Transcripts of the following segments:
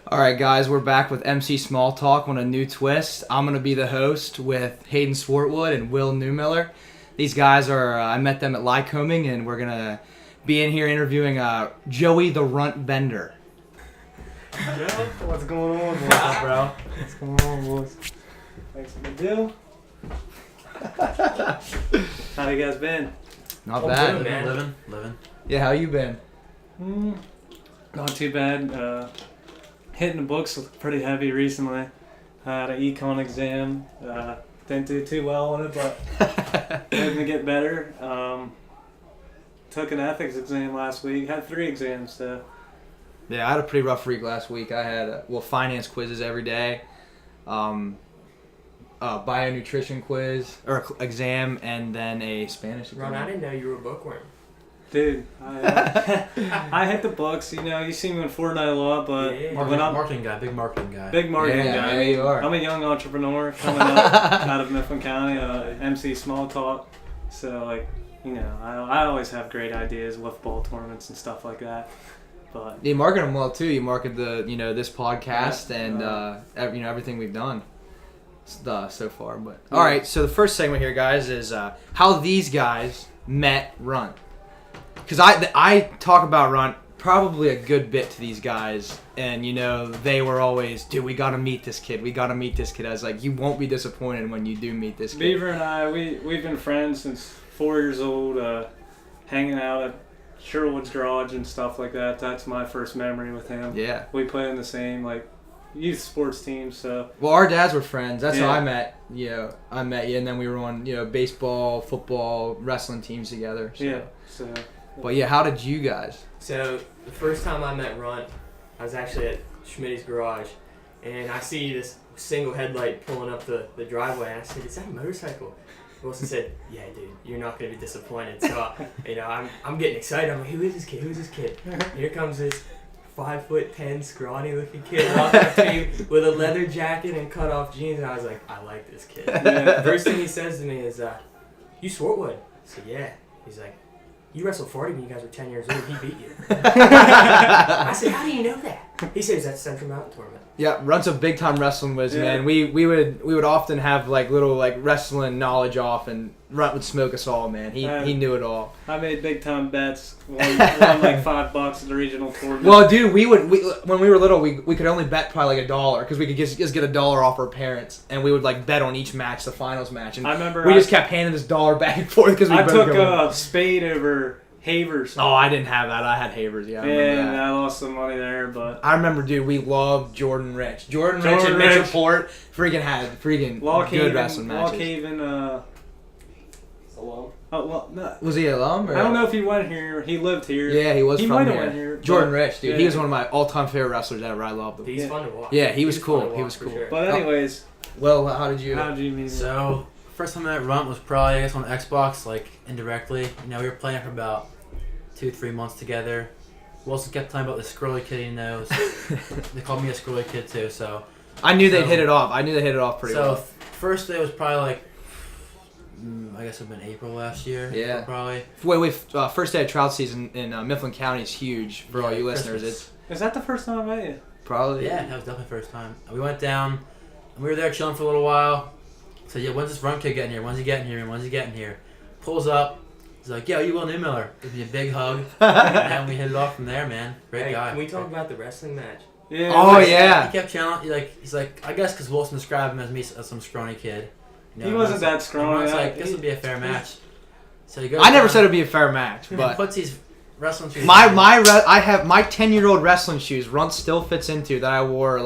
All right, guys, we're back with MC Small Talk on a new twist. I'm going to be the host with Hayden Swartwood and Will Newmiller. These guys are, I met them at Lycoming, and we're going to be in here interviewing Joey the Runt Bender. Yo, what's going on, boys? What's up, bro? What's going on, boys? Thanks for the deal. How you guys been? Not bad. Good, man. Living. Yeah, how you been? Not too bad. Hitting the books pretty heavy recently. Had an econ exam. Didn't do too well on it, but hoping to get better. Took an ethics exam last week. Had 3 exams, so. Yeah, I had a pretty rough week last week. I had, finance quizzes every day. Bio nutrition quiz, or exam, and then a Spanish exam. Ron, I didn't know you were a bookworm. Dude, I hit the books. You know, you see me on Fortnite a lot, but when I'm Marketing guy, big marketing guy. big marketing Yeah, guy. there you are. I'm a young entrepreneur coming up out of Mifflin County, MC Small Talk. So, like, you know, I always have great ideas with ball tournaments and stuff like that. But You market them well too. You market this podcast and everything we've done so far. But all right, so the first segment here, guys, is how these guys met Runt. Because I talk about Runt probably a good bit to these guys, and they were always, dude, we gotta meet this kid. We gotta meet this kid. I was like, you won't be disappointed when you do meet this kid. Beaver and I, we've been friends since 4 years old, hanging out at Sherwood's garage and stuff like that. That's my first memory with him. Yeah. We play in the same youth sports team, so. Well, our dads were friends. That's how Yeah. I met. I met you, and then we were on baseball, football, wrestling teams together. So. Yeah. So. But yeah, how did you guys? So, the first time I met Runt, I was actually at Schmitty's garage, and I see this single headlight pulling up the driveway, and I said, "Is that a motorcycle?" Wilson said, "Yeah, dude, you're not going to be disappointed." So, I'm getting excited. I'm like, "Who is this kid? Who's this kid?" Here comes this 5'10", scrawny-looking kid walking up to me with a leather jacket and cut-off jeans, and I was like, "I like this kid." Yeah. First thing he says to me is, "You Swartwood?" I said, "Yeah." He's like, "You wrestled 40 when you guys were 10 years old. He beat you." I said, "How do you know that?" He says, "That's Central Mountain Tournament." Yeah, Runt's a big time wrestling whiz, Yeah. man. We would often have little wrestling knowledge off, and Runt would smoke us all, man. He knew it all. I made big time bets. Won $5 at the regional tournament. Well, dude, when we were little, we could only bet probably $1 because we could just get $1 off our parents, and we would bet on each match, the finals match, and I remember we just kept handing this $1 back and forth because we I both took go, Spade over Havers. Oh, I didn't have that. I had Havers. Yeah, I remember And that. I lost some money there, but I remember, dude, we loved Jordan Rich. Jordan Rich and Rich. Mitchell Port had good wrestling matches. Lockhaven, Alone. oh, well, no. Was he alum? Or? I don't know if he went here. He lived here. Yeah, he was He from might have here. went here. Jordan but- Rich, dude. yeah. He was one of my all-time favorite wrestlers ever. I loved him. He's Yeah. fun to watch. Yeah, he was fun cool. to He watch was for cool. sure. But anyways, Well, how did you? how did you meet him? So, first time I met Runt was probably, I guess, on Xbox, indirectly. We were playing for about 2-3 months together. Wilson kept talking about the scrolly kid he knows. They called me a scrolly kid, too, so. I knew they'd So- hit it off. I knew they hit it off pretty So, well. first day was probably I guess it would have been April last year. Yeah. April, probably. Wait, first day of trout season in Mifflin County is huge for all you listeners. Christmas. It's Is that the first time I met you? probably Yeah, that was definitely the first time. We went down, and we were there chilling for a little while. So, yeah, when's this Runt kid getting here? When's he getting here? When's he getting here? Pulls up. He's like, "Yo, you Will Newmiller." Gives me a big hug. And we hit it off from there, man. Great Hey, guy. can we talk about the wrestling match? Yeah. Oh, yeah. He kept challenging. He's like, I guess because Wilson described him as some scrawny kid. He wasn't that scrawny. It's like, this would be a fair match. So he goes. I never down, said it'd be a fair match, he but puts these wrestling shoes. I have my 10-year-old wrestling shoes. Runt still fits into that I wore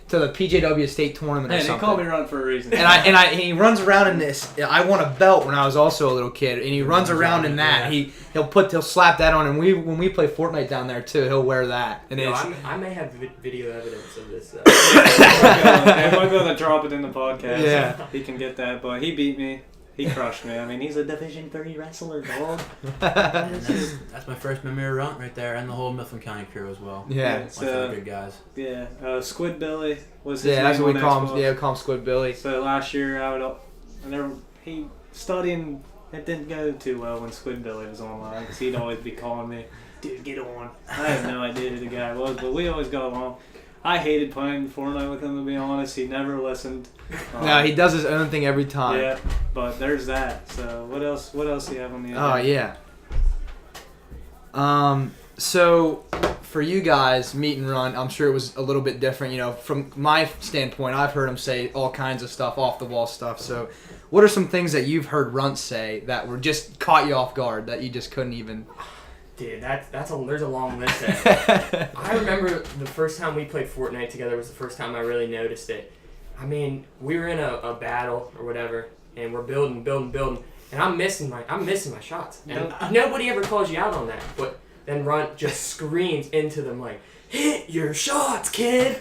to the PJW state tournament or Hey, they something. called me Run for a reason. And he runs around in this. I won a belt when I was also a little kid, and he runs around in that. Yeah. He'll slap that on, and when we play Fortnite down there too, he'll wear that. And No, it's I may have video evidence of this. I might be able to drop it in the podcast. Yeah. He can get that, but he beat me. He crushed me. I mean, he's a Division III wrestler, dog. And that's my first memory of Runt right there, and the whole Mifflin County crew as well. yeah, Bunch of good guys. Yeah, Squid Billy was his yeah. That's name what we on call him. Xbox. Yeah, we call him Squid Billy. So last year, he studying. It didn't go too well when Squid Billy was online because he'd always be calling me, "Dude, get on." I had no idea who the guy was, but we always got along. I hated playing Fortnite with him, to be honest. He never listened. No, he does his own thing every time. Yeah, but there's that. So what else do you have on the Oh agenda? yeah. So for you guys, meet and run, I'm sure it was a little bit different. You know, from my standpoint, I've heard him say all kinds of stuff, off the wall stuff. So, what are some things that you've heard Runt say that were just caught you off guard that you just couldn't even? Dude, there's a long list. There. I remember the first time we played Fortnite together was the first time I really noticed it. I mean, we were in a battle or whatever, and we're building, and I'm missing my shots, and nobody ever calls you out on that, but then Runt just screams into them like, "Hit your shots, kid!"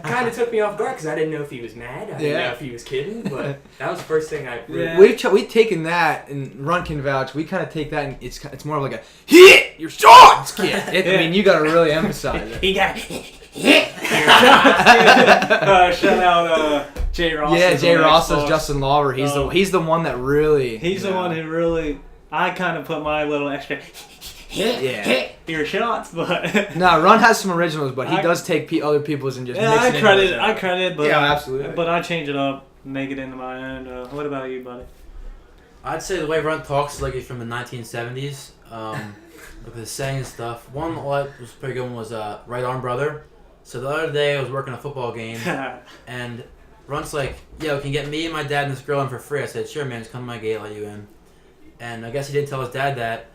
Kind of took me off guard because I didn't know if he was mad. I didn't know if he was kidding, but that was the first thing I. Really We've taken that, and Runt can vouch. We kind of take that, and it's more of like a hit your shots, kid. I mean, you got to really emphasize it. He got Shout out Jay Ross. Yeah, Jay Ross is Justin Lawler. He's the one that really. He's the one who really. I kind of put my little extra. Yeah. Your shots, but Nah, Runt has some originals, but he does take other people's and just mix it in. I credit, but yeah, absolutely. But I change it up, make it into my own. What about you, buddy? I'd say the way Runt talks is like he's from the 1970s. With his saying and stuff. One that was pretty good one was Right Arm Brother. So the other day I was working a football game, and Runt's like, "Yo, can you get me and my dad and this girl in for free?" I said, "Sure, man, just come to my gate, I'll let you in." And I guess he didn't tell his dad that.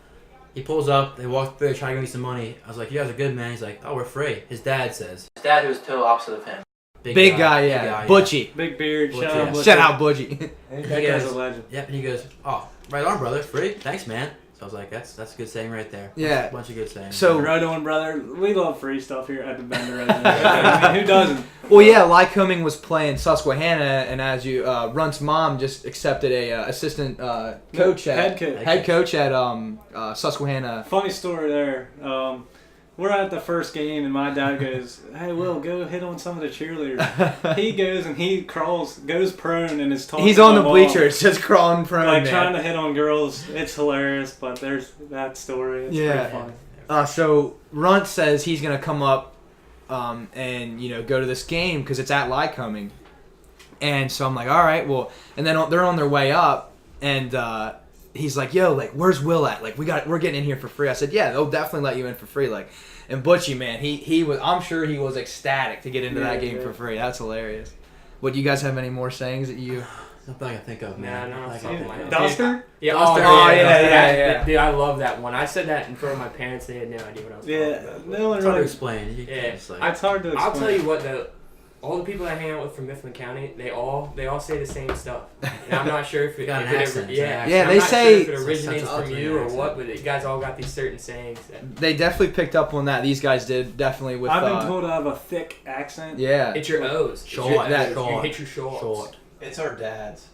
He pulls up, they walk through, they try to give me some money. I was like, "You guys are good, man." He's like, "Oh, we're free." His dad says. His dad, who was total opposite of him. Big guy, yeah. Butchie. Big beard, Butchie, shout yeah. out Butchie. Shout out Butchie. That guy's a legend. Yep, and he goes, "Oh, Right Arm Brother, free? Thanks, man." So I was like, that's a good saying right there. Yeah. Bunch of good sayings. So- Right on, brother. We love free stuff here at the Bender Resident. I mean, who doesn't? Well, yeah, Lycoming was playing Susquehanna, and as you, Runt's mom just accepted a assistant coach at Head coach. at Susquehanna. Funny story there. We're at the first game, and my dad goes, "Hey, Will, go hit on some of the cheerleaders." He goes and he goes prone, and is talking. He's to on my the mom, bleachers, just crawling prone, like man. trying to hit on girls. It's hilarious, but there's that story. It's pretty funny. So Runt says he's gonna come up, and go to this game because it's at Lycoming, and so I'm like, all right, well, and then they're on their way up, and he's like, yo, like, where's Will at? Like, we're getting in here for free. I said, yeah, they'll definitely let you in for free. Like, and Butchie, man, he was, I'm sure he was ecstatic to get into that game for free. That's hilarious. What, do you guys have any more sayings that you? Nothing I can think of, Nah, man. no, Nothing I it's can not think mine. of. Duster? Yeah, Duster, yeah. Dude, I love that one. I said that in front of my parents. They had no idea what I was talking Yeah, about. no one It's hard to really. explain. You Yeah. can't just like, It's hard to explain. I'll tell you what, all the people I hang out with from Mifflin County, they all say the same stuff. And I'm not sure if it, Got an if it accent, yeah, it's an Yeah, I'm they not say- sure if it originates Such a from you or accent. what, but you guys all got these certain sayings. They definitely picked up on that. These guys did definitely with. I've been told I have a thick accent. Yeah. It's your O's. It's Short, your O's. that You short, hit your shorts. short. It's our dads.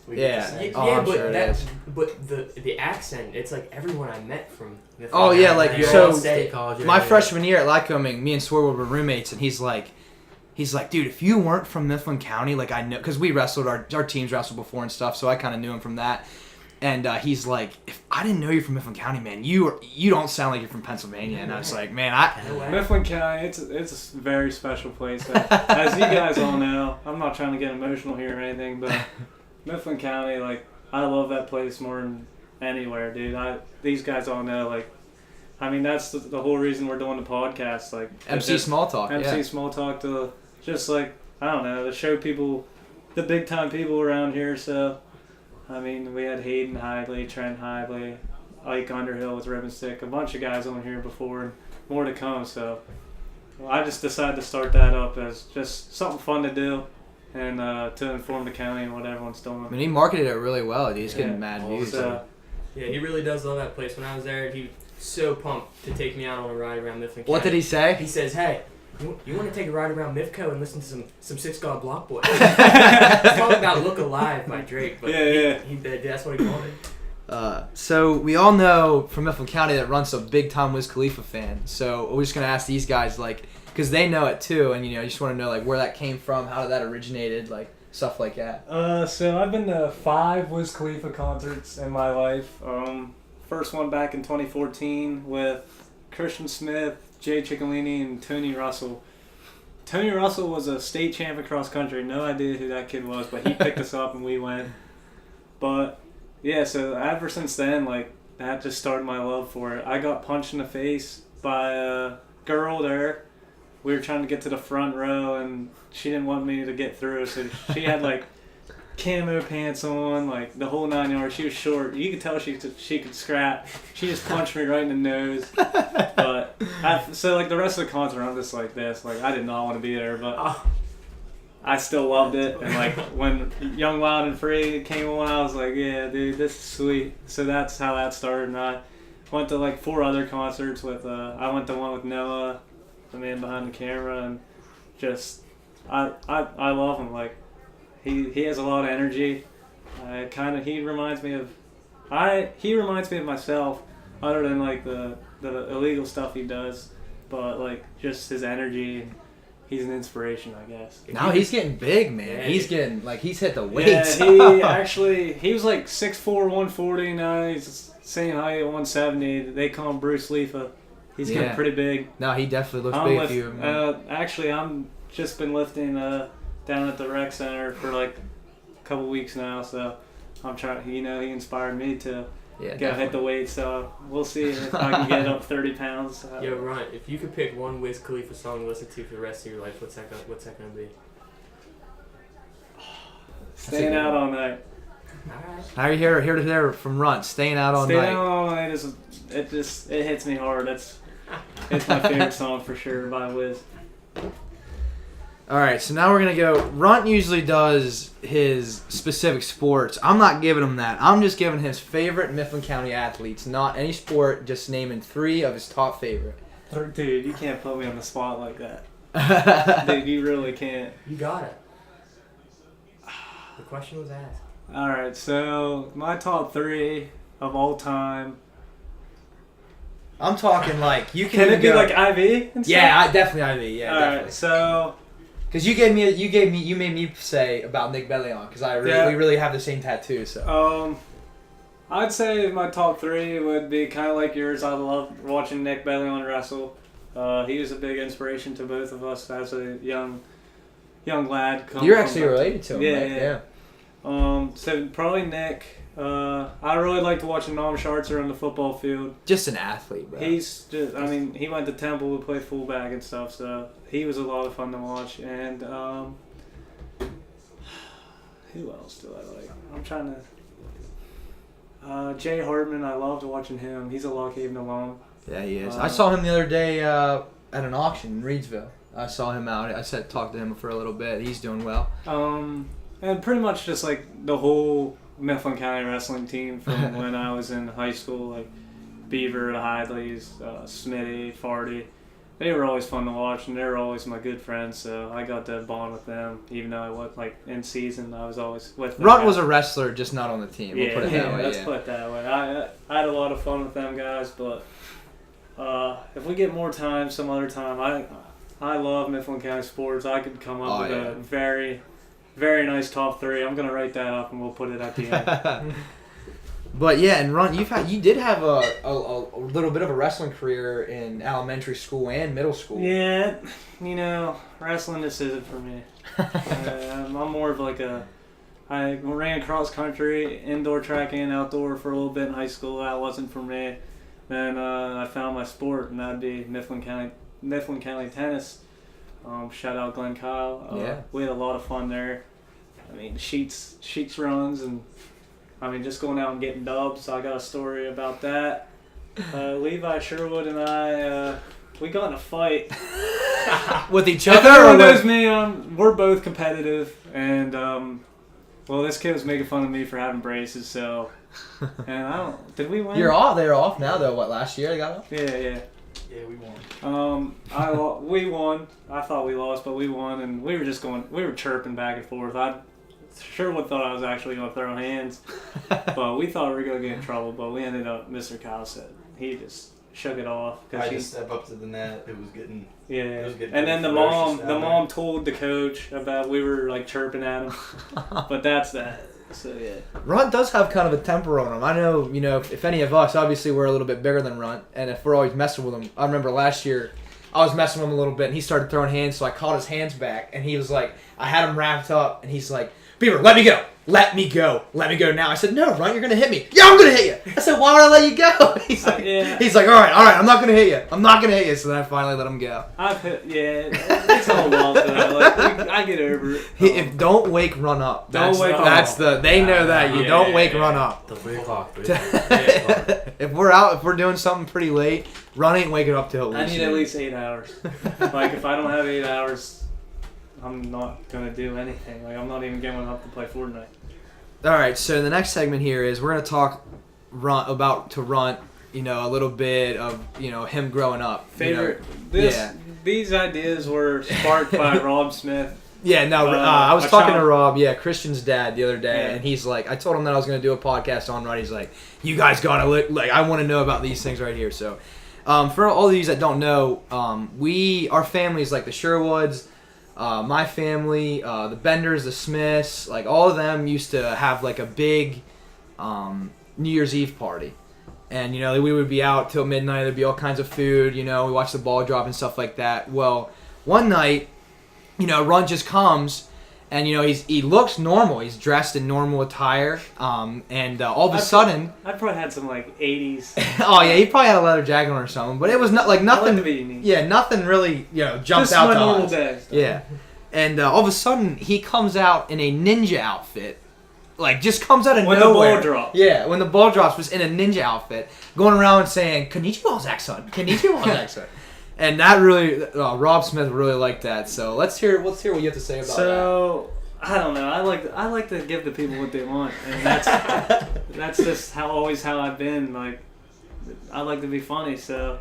We Yeah. get the same. Oh, Yeah, I'm but sure it is. but the accent, it's like everyone I met from Mifflin Oh, yeah, County, like, they so- all say State college. My area. freshman year at Lycoming, me and Swerwood were roommates, and he's like, dude, if you weren't from Mifflin County, like I know, because we wrestled, our teams wrestled before and stuff, so I kind of knew him from that. And he's like, if I didn't know you're from Mifflin County, man, you don't sound like you're from Pennsylvania. And I was like, man, No way. Mifflin County, it's a very special place. As you guys all know, I'm not trying to get emotional here or anything, but Mifflin County, like, I love that place more than anywhere, dude. These guys all know, like, I mean, that's the whole reason we're doing the podcast, like MC just Small Talk. MC Yeah. Small Talk to just like, I don't know, to show people the big time people around here. So, I mean, we had Hayden Hively, Trent Hively, Ike Underhill with Ribbon Stick, a bunch of guys on here before, and more to come. So, I just decided to start that up as just something fun to do and to inform the county and what everyone's I doing. mean, he marketed it really well. Dude. He's getting Yeah. mad views. So, Yeah, he really does love that place. When I was there, he was so pumped to take me out on a ride around Mifflin County. What did he say? He says, hey, you want to take a ride around Mifco and listen to some Six God Block Boy? He's talking about Look Alive by Drake, but Yeah. that's what he called it. So we all know from Mifflin County that Runt's a big time Wiz Khalifa fan. So we're just gonna ask these guys, like, because they know it too, and I just want to know like where that came from, how that originated, like stuff like that. So I've been to 5 Wiz Khalifa concerts in my life. First one back in 2014 with Christian Smith, Jay Ciccolini, and Tony Russell. Tony Russell was a state champ in cross country. No idea who that kid was, but he picked us up and we went. But yeah, so ever since then, like that just started my love for it. I got punched in the face by a girl there. We were trying to get to the front row and she didn't want me to get through, so she had like camo pants on, like the whole 9 yards. She was short. You could tell she could scrap. She just punched me right in the nose. But so like the rest of the concert, I'm just like this. Like I did not want to be there, but I still loved it. And like when Young, Wild, and Free came on, I was like, yeah, dude, this is sweet. So that's how that started. And I went to like 4 other concerts with. I went to one with Noah, the man behind the camera, and just I love him. Like he has a lot of energy. He reminds me of myself, other than like the illegal stuff he does, but like just his energy. He's an inspiration, I guess. Now he's getting big, man. Yeah. He's getting like he's hit the weights. Yeah, he was like 6'4", 140. Now he's same height at 170. They call him Bruce Leafa. He's getting pretty big. No, he definitely looks I'm big lift- for you. Actually, I'm just been lifting down at the rec center for like a couple weeks now. So I'm trying. He inspired me to Yeah, go hit the weight. So we'll see if I can get up 30 pounds. Yo, Ron, if you could pick one Wiz Khalifa song to listen to for the rest of your life, what's that gonna be? Staying out all night. Alright. How are you here to hear from Runt? Staying out all Staying night. out all night it hits me hard. It's my favorite song for sure by Wiz. All right, so now we're gonna go. Runt usually does his specific sports. I'm not giving him that. I'm just giving his favorite Mifflin County athletes, not any sport. Just naming 3 of his top favorite. Dude, you can't put me on the spot like that. Dude, you really can't. You got it. The question was asked. All right, so my top 3 of all time. I'm talking like you Can it be go, like IV? And stuff? Yeah, definitely IV. Yeah, All definitely. right, so Because you made me say about Nick Bellion because we really have the same tattoo. So I'd say my top 3 would be kind of like yours. I love watching Nick Bellion wrestle. He was a big inspiration to both of us as a young lad. you're actually related to him, Yeah, right? yeah. So probably Nick. I really like to watch Noam Scharzer on the football field. Just an athlete, bro. He went to Temple to play fullback and stuff, so he was a lot of fun to watch. And who else do I like? I'm trying to. Jay Hartman, I loved watching him. He's a Lock Haven alum. Yeah, he is. I saw him the other day at an auction in Reedsville. I saw him out. Talked to him for a little bit. He's doing well. And pretty much just like the whole Mifflin County wrestling team from when I was in high school, like Beaver, the Hidleys, Smitty, Farty. They were always fun to watch, and they were always my good friends. So I got to bond with them, even though I was like in season. I was always with them. Runt was a wrestler, just not on the team. We'll put it that way. Let's put it that way. I had a lot of fun with them guys, but if we get more time, some other time, I love Mifflin County sports. I could come up with a very, very nice top 3. I'm gonna write that up, and we'll put it at the end. But yeah, and Runt, you did have a little bit of a wrestling career in elementary school and middle school. Yeah, wrestling just isn't for me. I'm more of like I ran cross country, indoor track and outdoor for a little bit in high school. That wasn't for me. Then I found my sport, and that'd be Mifflin County tennis. Shout out Glenn Kyle. Yeah. We had a lot of fun there. I mean, sheets runs, and just going out and getting dubs. I got a story about that. Levi Sherwood and I, we got in a fight. With each If other? everyone Or knows with... me, we're both competitive, and this kid was making fun of me for having braces. So, and did we win? They're off now though. What, last year they got off? Yeah. Yeah, we won. We won. I thought we lost, but we won, and we were chirping back and forth. I Sherwood thought I was actually going to throw hands, but we thought we were going to get in trouble, but we ended up, Mr. Kyle said, he just shook it off. I just stepped up to the net. It was getting... Yeah, it was getting and then the ferocious down mom told the coach about we were like chirping at him, but that's that. So yeah. Runt does have kind of a temper on him. I know, if any of us, obviously we're a little bit bigger than Runt, and if we're always messing with him, I remember last year I was messing with him a little bit, and he started throwing hands, so I caught his hands back, and he was like, I had him wrapped up, and he's like, Beaver, let me go. Let me go. Let me go now. I said, no, Runt, you're going to hit me. Yeah, I'm going to hit you. I said, why would I let you go? He's like, all right, I'm not going to hit you. I'm not going to hit you. So then I finally let him go. I've hit, it's all well though. Like, I get over it. If don't wake Runt up. Don't wake up. They know that. You don't wake Runt up. Till 3 o'clock. If we're doing something pretty late, Runt ain't waking up till I need at least 8 hours. Like, if I don't have 8 hours, I'm not going to do anything. Like, I'm not even going up to play Fortnite. All right, so the next segment here is we're going to talk about Runt, a little bit of, him growing up. Favorite. These ideas were sparked by Rob Smith. Yeah, no, I was talking to Rob, Christian's dad, the other day, and he's like, I told him that I was going to do a podcast on Runt. He's like, you guys got to look, like, I want to know about these things right here. So, for all of you that don't know, our families, like the Sherwoods, my family, the Benders, the Smiths, like all of them used to have like a big New Year's Eve party. And, we would be out till midnight. There'd be all kinds of food, we watch the ball drop and stuff like that. Well, one night, Runt just comes and, he looks normal. He's dressed in normal attire. And all of a sudden... I probably had some like 80s... Oh, yeah, he probably had a leather jacket on or something. But it was not like nothing... nothing really, jumped just out my to normal us. day. Yeah. And all of a sudden, he comes out in a ninja outfit. Like, just comes out of when nowhere. When the ball drops. Yeah, when the ball drops, was in a ninja outfit. Going around saying, Konnichiwa, Zach-san. Konnichiwa, Zach-san. And that really... Rob Smith really liked that. So let's hear what you have to say about that. So, I don't know. I like to give the people what they want. And that's just how I've been. Like, I like to be funny, so...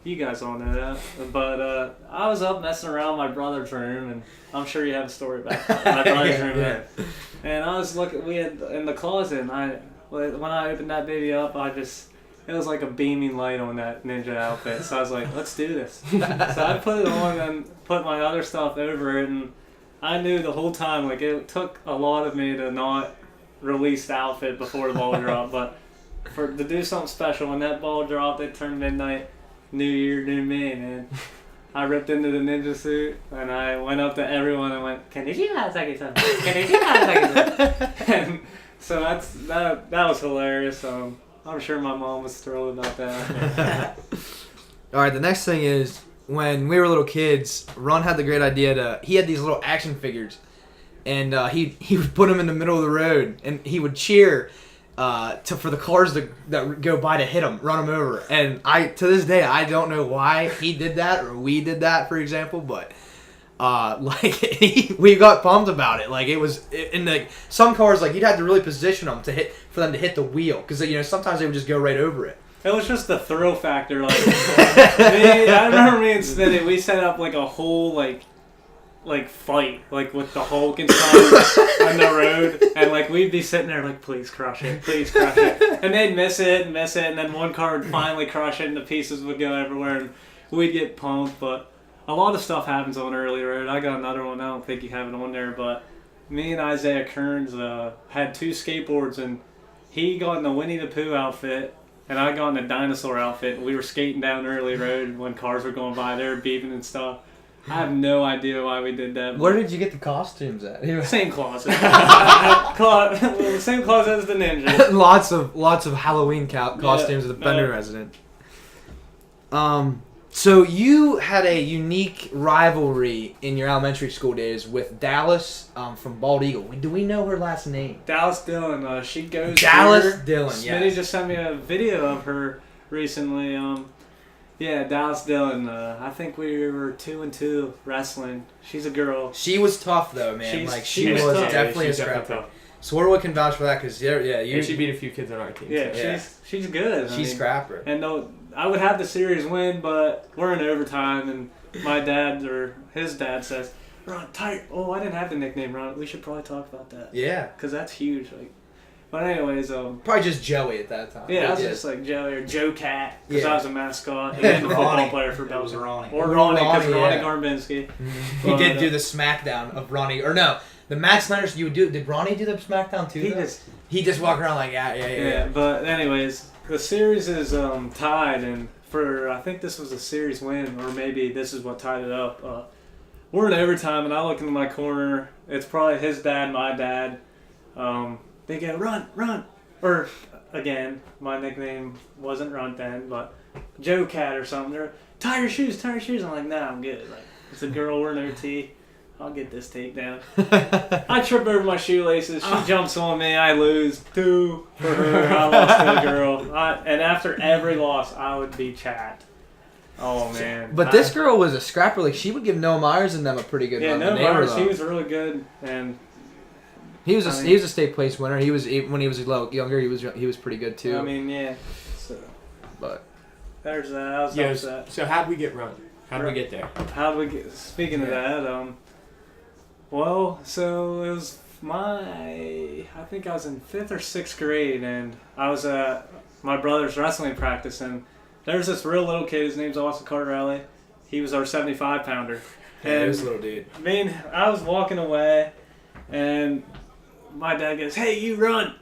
You guys all know that. But I was up messing around in my brother's room, and I'm sure you have a story about my brother's room. Yeah. And I was looking, we had in the closet, and when I opened that baby up, it was like a beaming light on that ninja outfit. So I was like, let's do this. So I put it on and put my other stuff over it, and I knew the whole time, like, it took a lot of me to not release the outfit before the ball dropped, but to do something special, when that ball dropped, it turned midnight. New year, new me, man. I ripped into the ninja suit and I went up to everyone and went, Konnichiwa, Saki-san. Konnichiwa, Saki-san. And so that was hilarious. I'm sure my mom was thrilled about that. All right, the next thing is when we were little kids, Ron had the great idea he had these little action figures, and he would put them in the middle of the road and he would cheer. For the cars that go by to hit him, run him over, and to this day I don't know why he did that or we did that, for example, but we got pumped about it. Like it was in some cars, like you'd have to really position them for them to hit the wheel, because sometimes they would just go right over it. It was just the thrill factor. Like I remember me and Smitty, we set up like a whole like fight, like with the Hulk and stuff on the road, and like we'd be sitting there like, please crush it, and they'd miss it, and then one car would finally crush it and the pieces would go everywhere and we'd get pumped. But a lot of stuff happens on Early Road. I got another one, I don't think you have it on there, but me and Isaiah Kearns had 2 skateboards, and he got in the Winnie the Pooh outfit and I got in the dinosaur outfit, and we were skating down Early Road when cars were going by, they were beeping and stuff. I have no idea why we did that. Where did you get the costumes at? Same closet. Same closet as the ninja. lots of Halloween costumes at the Bender resident. So you had a unique rivalry in your elementary school days with Dallas from Bald Eagle. Do we know her last name? Dallas Dillon. She goes. Dallas Dillon. Smitty just sent me a video of her recently. Yeah, Dallas Dillon. I think we were 2-2 wrestling. She's a girl. She was tough though, man. She was tough. definitely a scrapper. Swartwood can vouch for that, because and she beat a few kids on our team. Yeah, she's good. She's scrapper. And I would have the series win, but we're in overtime, and my dad or his dad says, "Ron, tight." Oh, I didn't have the nickname, Ron. We should probably talk about that. Yeah, because that's huge. But anyways, probably just Joey at that time. Yeah, I was just like Joey or Joe Cat, because I was a mascot and a football player for Belgium. It was Ronnie. Or Ronnie, because Ronnie Garbinski. Mm-hmm. He did do the SmackDown of Ronnie, or no, the Matt Snyder's. Did Ronnie do the SmackDown too? He just walked around like yeah. But anyways, the series is tied, and for I think this was a series win, or maybe this is what tied it up. We're in overtime, and I look into my corner. It's probably his dad, my dad. They go, run. Or, again, my nickname wasn't Runt then, but Joe Cat or something. They're, tie your shoes. I'm like, nah, I'm good. Like, it's a girl, we're in OT. I'll get this tape down. I trip over my shoelaces. She jumps on me. I lose 2 for her. I lost to a girl. And after every loss, I would be chat. Oh, man. But this girl was a scrapper. Like, she would give Noah Myers and them a pretty good run. Noah Myers, he was really good. And he was a state place winner. He was when he was a little younger. He was pretty good too. I mean, yeah. So, but there's that. I was upset. So how'd we get run? How'd we get there? How'd we get? Speaking of that, well, so it was I think I was in 5th or 6th grade, and I was at my brother's wrestling practice, and there was this real little kid. His name's Austin Carterelli. He was our 75-pounder. Yeah, he was a little dude. I was walking away, and my dad goes, "Hey, you run!"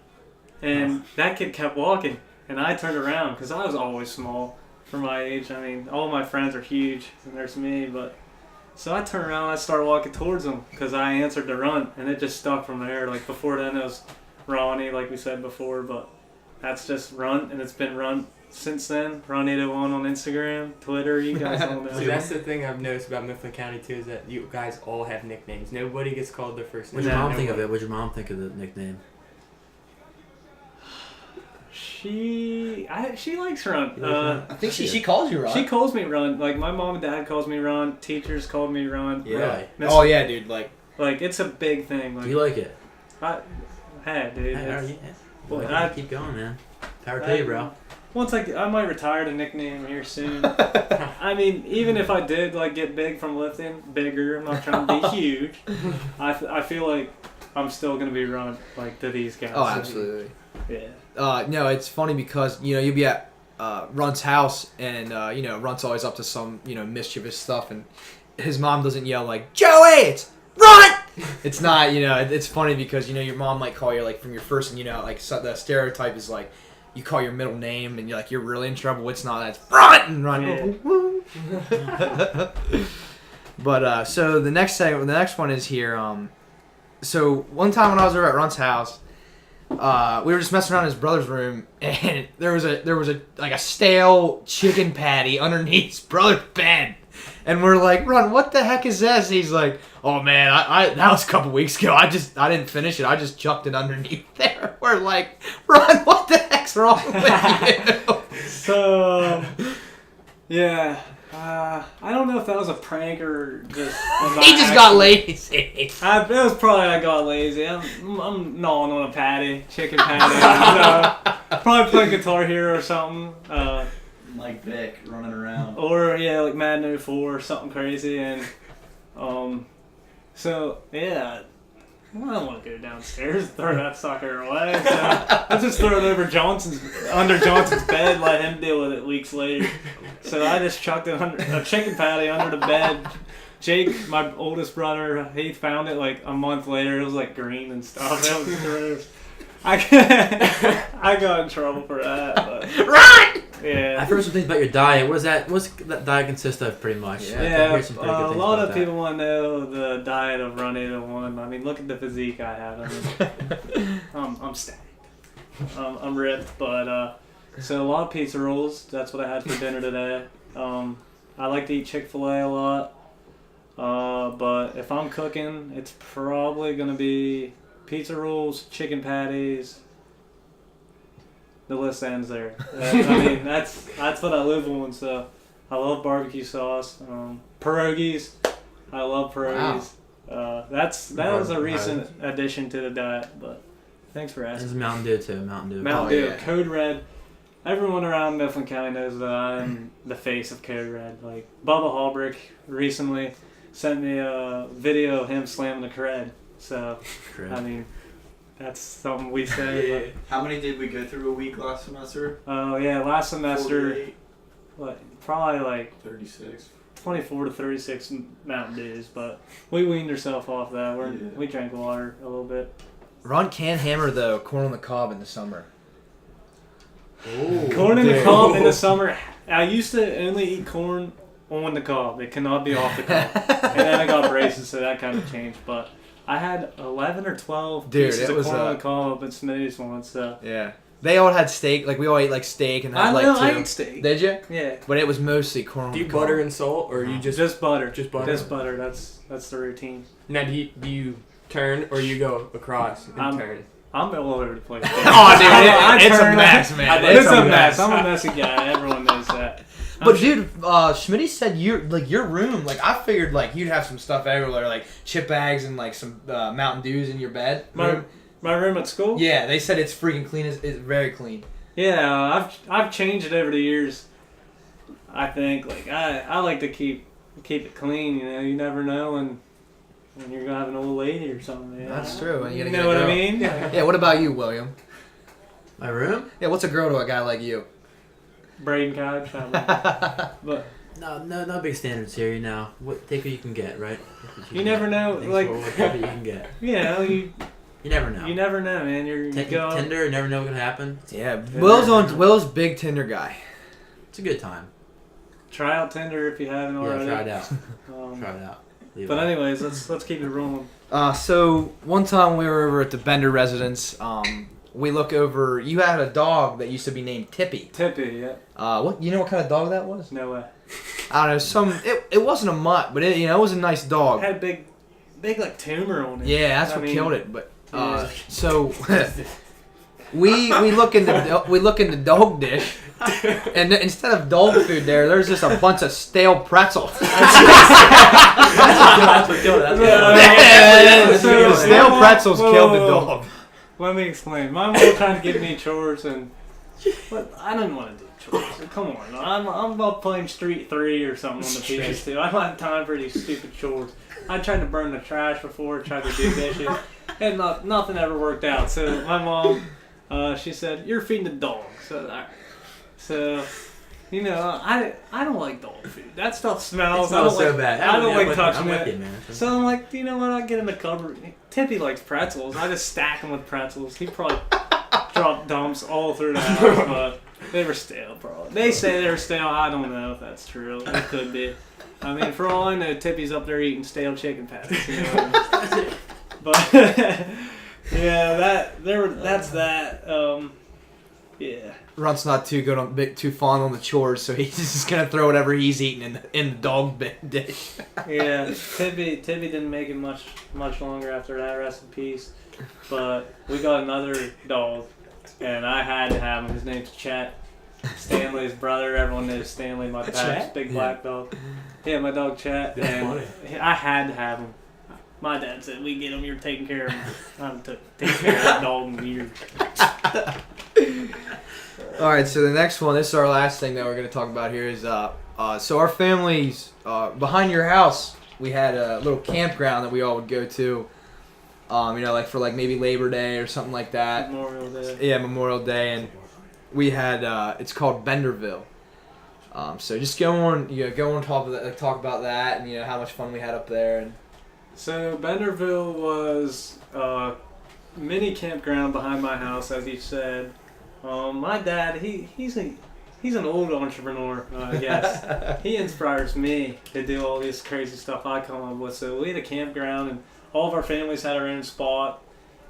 And that kid kept walking, and I turned around because I was always small for my age. I mean, all my friends are huge, and there's me, but so I turned around and I started walking towards him because I answered the run, and it just stuck from there. Like before then, it was Ronnie, like we said before, but that's just run, and it's been run since then. Ron801 on Instagram, Twitter, you guys all know. See, that's the thing I've noticed about Mifflin County too, is that you guys all have nicknames. Nobody gets called their first name. What'd your mom think of it? What'd your mom think of the nickname? She likes Run. I think she calls you Run. She calls me Run. Like my mom and dad calls me Run. Teachers called me Run. Yeah. Oh yeah, dude. Like it's a big thing. Like, you like it? Hey, dude. Well, keep going, man. Power to you, bro. Once I might retire the nickname here soon. I mean, even if I did get big from lifting, bigger. I'm not trying to be huge. I feel like I'm still gonna be Run to these guys. Oh, absolutely. Yeah. No, it's funny because you'll be at Run's house and Run's always up to some mischievous stuff, and his mom doesn't yell like Joey, it's Run. It's not it's funny because your mom might call you from your first, and the stereotype is you call your middle name and you're really in trouble. It's not. It's Run. Yeah. But so the next one is here. So one time when I was over at Run's house, we were just messing around in his brother's room, and there was a stale chicken patty underneath his brother's bed, and we're like, Run, what the heck is this? And he's like, oh man, I that was a couple weeks ago. I didn't finish it. I just chucked it underneath there. We're like, Run, what the heck's wrong with you? So yeah. I don't know if that was a prank or just. He just got lazy. It was probably I got lazy. I'm gnawing on a patty, chicken patty. Probably playing Guitar Hero or something. Like Vic running around. Or like Madden 04 or something crazy, and so yeah. Well, I don't want to go downstairs and throw that sucker away. So I just throw it under Johnson's bed, let him deal with it weeks later. So I just chucked it under a chicken patty under the bed. Jake, my oldest brother, he found it a month later. It was green and stuff. That was gross. I got in trouble for that. But, Run! Yeah. I've heard some things about your diet. What's that diet consist of, pretty much? Yeah, a lot of people want to know the diet of Run801. I mean, look at the physique I have. I mean, I'm stacked. I'm ripped, but so a lot of pizza rolls. That's what I had for dinner today. I like to eat Chick-fil-A a lot, but if I'm cooking, it's probably gonna be pizza rolls, chicken patties. The list ends there. I mean, that's what I live on. So I love barbecue sauce. Pierogies. I love pierogies. Wow. That was a recent addition to the diet. But thanks for asking. This is Mountain Dew too. Mountain Dew. Yeah. Code Red. Everyone around Mifflin County knows that I'm the face of Code Red. Bubba Hallbrick recently sent me a video of him slamming the cred. So I mean. That's something we say. How many did we go through a week last semester? Oh, yeah, last semester, 48. probably 36. 24 to 36 Mountain Dews, but we weaned ourselves off that. We drank water a little bit. Run can hammer though corn on the cob in the summer. Ooh. Corn in the Dude. cob in the summer. I used to only eat corn on the cob. It cannot be off the cob. And then I got braces, so that kind of changed. But I had 11 or 12 Dude, pieces it of was, corn on the cob at Smitty's once. So. Yeah. They all had steak. Like we all ate like steak and had I like know, two. I ate steak. Did you? Yeah. But it was mostly corn. Do you on the cob. butter and salt, or you just butter. Just butter. Just butter. That's the routine. now? Do you turn or you go across and turn? I'm all over the place. Oh, dude, it's a turn- mess, man. It's a mess. I'm a messy guy. Everyone knows that. But dude, Schmitty said your room. Like I figured, like you'd have some stuff everywhere, like chip bags and like some Mountain Dews in your bed. My room at school. Yeah, they said it's freaking clean. It's very clean. Yeah, I've changed it over the years. I think like I like to keep it clean. You know, you never know when you're gonna have an old lady or something. You That's know? true. And you You gotta know get a what I girl. mean? Yeah. What about you, William? My room? Yeah. What's a girl to a guy like you? Brain couch. But No big standards here. You know, take what you can get, right? you never know. Thanks Like for whatever you can get. you know, you never know. never know, man. You go. Tinder, you never know what can happen. Yeah. Will's big Tinder guy. It's a good time. Try out Tinder if you haven't Yeah, already. try it out. Um, Try it out. Leave But it. anyways, let's keep it rolling. So one time we were over at the Bender residence. We look over. You had a dog that used to be named Tippy. Tippy, yeah. What? You know what kind of dog that was? No way. I don't know. It wasn't a mutt, but it was a nice It dog. had a big like tumor on it. Yeah, that's I what mean, killed it. But yeah. so we look in the dog dish, and instead of dog food there's just a bunch of stale pretzels. That's what killed it. That's what killed it. So- The stale pretzels Whoa, killed the whoa, whoa. dog. Let me explain. My mom trying to give me chores, but I didn't want to do chores. Come on, I'm about playing Street 3 or something on the PS2. I don't have time for these stupid chores. I tried to burn the trash before, tried to do dishes, and nothing ever worked out. So my mom, she said, "You're feeding the dog." So you know, I don't like dog food. That stuff smells. It I don't smells so like, bad. I don't I'm like with- touching I'm with it. you, man. So I'm like, you know what? I get in the cupboard. Tippy likes pretzels. I just stack them with pretzels. He probably dropped dumps all through the house, but they were stale, probably. They say they were stale. I don't know if that's true. It could be. I mean, for all I know, Tippy's up there eating stale chicken patties. You know? But yeah, that's that. Yeah. Runt's not too fond on the chores, so he's just gonna throw whatever he's eating in the dog dish. Yeah, Tippy didn't make it much longer after that. Rest in peace. But we got another dog, and I had to have him. His name's Chet. Stanley's brother. Everyone knows Stanley, my dad's Chet? big black dog. Yeah, my dog Chet. That's And funny. I had to have him. My dad said, "We get him. You're taking care of him." I haven't taken care of that dog in years. All right, so the next one, this is our last thing that we're going to talk about here is, so our families, behind your house, we had a little campground that we all would go to, you know, like for like maybe Labor Day or something like that. Memorial Day. Yeah, Memorial Day, and we had, it's called Benderville. So just go on top of that, talk about that, and you know how much fun we had up there. And So Benderville was a mini campground behind my house, as you said. My dad, he's an old entrepreneur, I guess. He inspires me to do all this crazy stuff I come up with. So we had a campground, and all of our families had our own spot,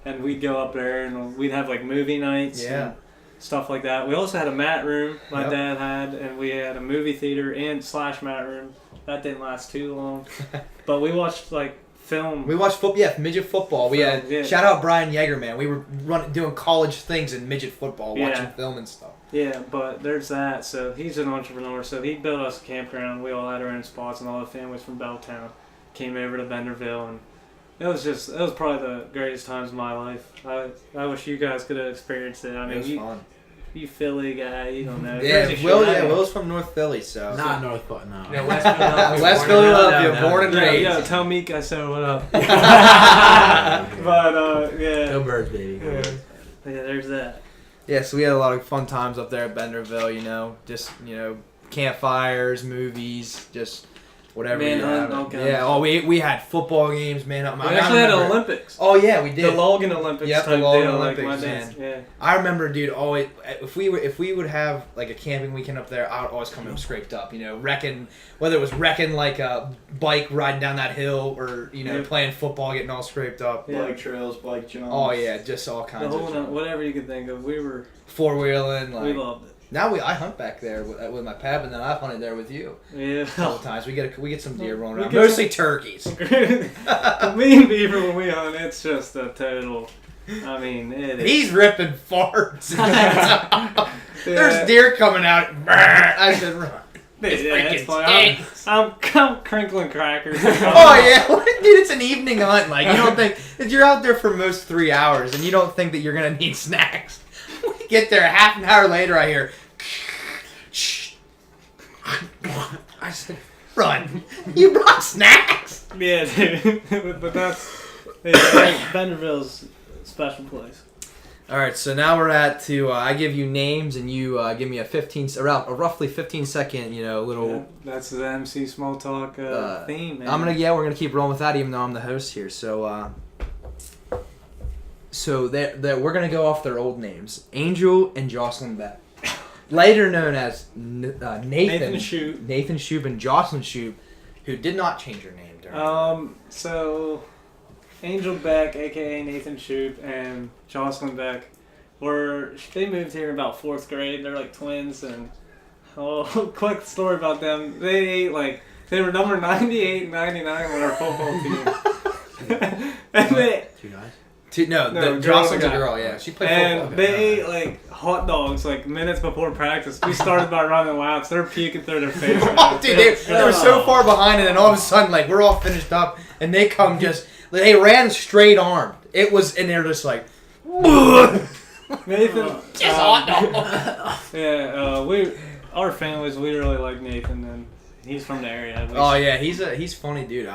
and we'd go up there, and we'd have like movie nights and stuff like that. We also had a mat room my Yep. dad had, and we had a movie theater and / mat room. That didn't last too long, but we watched like film. we watched midget football. We had Yeah. shout out Brian Yeager, man. We were doing college things in midget football, Yeah. watching film and stuff. Yeah, but there's that. So he's an entrepreneur. So he built us a campground. We all had our own spots, and all the families from Belltown came over to Benderville, and it was probably the greatest times of my life. I wish you guys could have experienced it. I It mean, was fun. you Philly guy, you don't know. Yeah, Jersey Will. Shore. Yeah, Will's from North Philly, so. Not North Butt, no. No, West Philadelphia. West born and raised. Philadelphia, No, born and Yeah, raised. yeah, tell Meek I said what up. But yeah, Go Birds, baby. Go yeah, Birds. there's that. Yeah, so we had a lot of fun times up there at Benderville. You know, just campfires, movies, just whatever. Manhunt, you all have. kinds. Yeah. Oh, we had football games, man. We actually had Olympics. Oh yeah, we did. The Logan Olympics Yep, the type Logan deal. Olympics, like my man. dad's, yeah. I remember, dude. Always, if we would have like a camping weekend up there, I would always come home scraped up. You know, wrecking, whether it was wrecking like a bike riding down that hill, or Yep. playing football, getting all scraped up. Yeah. Bike trails, bike jumps. Oh yeah, just all The kinds whole of whatever you could think of, we four wheeling. Like loved it. now I hunt back there with my pap, and then I've hunted there with you Yeah. a couple times. We get some deer rolling We around, get mostly turkeys. Me and Beaver, when we hunt, it's just a total. I mean, it is. He's ripping farts. Yeah. There's deer coming out. I said, run. It's Yeah, freaking it's funny. stinks. I'm crinkling crackers. Oh yeah, dude, it's an evening hunt. Like you don't think if you're out there for most 3 hours and you don't think that you're gonna need snacks. We get there half an hour later. I hear. I said, "Run! You brought snacks." Yeah, dude. But yeah, Benderville's a special place. All right, so now we're at to I give you names and you give me a roughly 15-second little. Yeah, that's the MC small talk theme. Man. We're gonna keep rolling with that even though I'm the host here. So we're gonna go off their old names, Angel and Jocelyn Beck, later known as Nathan Shoup and Jocelyn Shoup, who did not change their name during. So Angel Beck, aka Nathan Shoup, and Jocelyn Beck they moved here in about 4th grade. They're like twins, and quick story about them. They were number 98 and 99 on our football team. And they Two guys. Jocelyn's a guy. girl, yeah. She played football. And they ate like hot dogs like minutes before practice. We started by running laps. They're puking through their face. Oh, dude, they were so far behind, and then all of a sudden, like, we're all finished up, and they come they ran straight armed. It was, and they're just like, Nathan. just hot dog. Yeah, our families, we really like Nathan, and he's from the area. Oh yeah, he's funny, dude.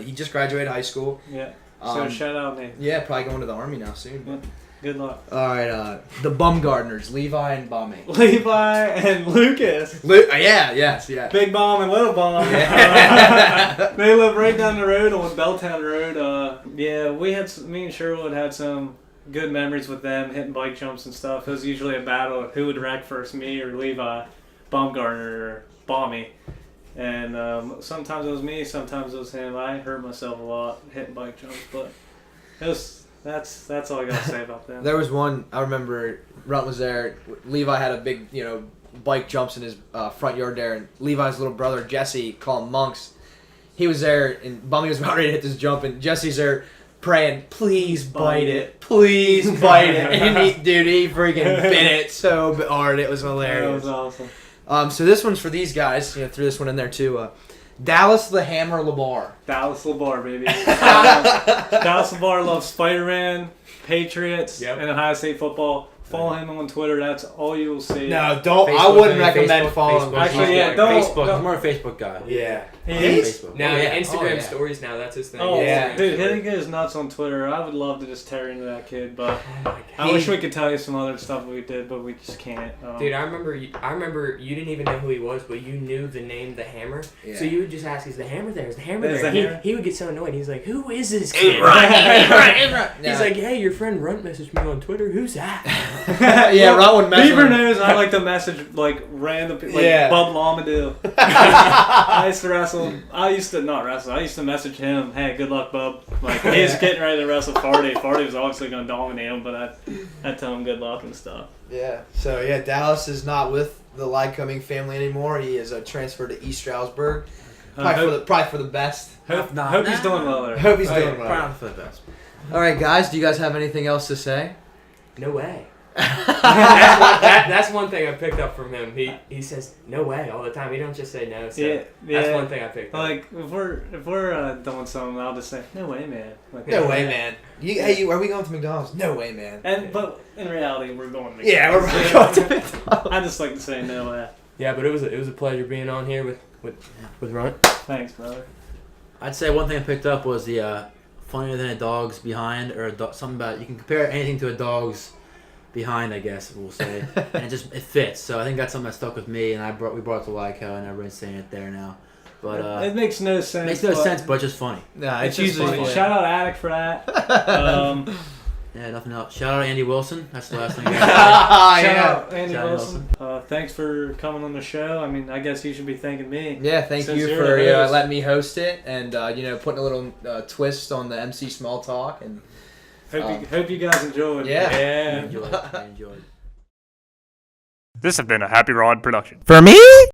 He just graduated high school. Yeah. So Um, shout out Nathan. Yeah, probably going to the army now soon. Yeah. Good luck. All right, the Bumgardners, Levi and Bummy. Levi and Lucas. Yeah. Big Bomb and Little Bomb. Yeah. They live right down the road on Belltown Road. Me and Sherwood had some good memories with them hitting bike jumps and stuff. It was usually a battle of who would wreck first, me or Levi, Baumgartner or Bommy. And sometimes it was me, sometimes it was him. I hurt myself a lot hitting bike jumps, but that's all I gotta say about them. There was one I remember. Runt was there. Levi had a big, bike jumps in his front yard there, and Levi's little brother Jesse, called him Monks. He was there, and Bummy was about ready to hit this jump, and Jesse's there praying, "Please bite it, please bite it." And he freaking bit it so hard. It was hilarious. That was awesome. So this one's for these guys. Threw this one in there too. Dallas the Hammer LeBar. Dallas LeBar, baby. Dallas LeBar loves Spider-Man, Patriots, Yep. and Ohio State football. Follow him on Twitter. That's all you will see. No, don't. I Facebook, wouldn't maybe recommend Facebook, following. Facebook. Actually, yeah, He's don't- Facebook. don't- He's more a Facebook guy. Yeah. He On is? Facebook. Now Yeah. Instagram Oh, yeah. stories now. That's his thing. Oh, Yeah. dude, he goes nuts on Twitter. I would love to just tear into that kid, but Oh my God. I wish we could tell you some other stuff we did, but we just can't. Dude, I remember you didn't even know who he was, but you knew the name The Hammer. Yeah. So you would just ask, "Is the Hammer there? Is the Hammer Is there?" the Hammer- He would get so annoyed. He's like, "Who is this kid?" He's like, "Hey, your friend Runt messaged me on Twitter. Who's that?" yeah, Runt would mess Beaver with him. knows I like to message like random people, like Yeah. Bub Lamadou. I used to wrestle. I used to not wrestle. I used to message him, "Hey, good luck, Bub." Like he's getting ready to wrestle Farty. Farty was obviously going to dominate him, but I'd tell him good luck and stuff. Yeah. So yeah, Dallas is not with the Lycoming family anymore. He is transferred to East Stroudsburg. Probably for the best. Hope he's doing well there. Hope he's doing well. Proud for the best. All right, guys. Do you guys have anything else to say? No way. That's one thing I picked up from him. He says no way all the time. He don't just say no. So Yeah, that's one thing I picked up. Like if we're doing something, I'll just say no way, man. Like, No way, man. Are we going to McDonald's? No way, man. But in reality, we're going. To Yeah, we're McDonald's. going to McDonald's. I just like to say no way. Yeah, but it was a pleasure being on here with Runt. Thanks, brother. I'd say one thing I picked up was the funnier than a dog's behind, or something about you can compare anything to a dog's behind, I guess we'll say, and it fits. So I think that's something that stuck with me, and we brought it to Lyco, and everyone's saying it there now. But it makes no sense. makes no but sense, but just funny. Nah, It's it's just usually funny. funny. Shout out Attic for that. Yeah, nothing else. Shout out Andy Wilson. That's the last thing. Ah, Shout yeah. out Andy Shout out Wilson. Thanks for coming on the show. I mean, I guess you should be thanking me. Yeah, thank Since you you're for the host. letting me host it and putting a little twist on the MC Small Talk and Hope you guys enjoyed. Yeah. Enjoyed. I enjoyed. This has been a Happy Rod production. for me.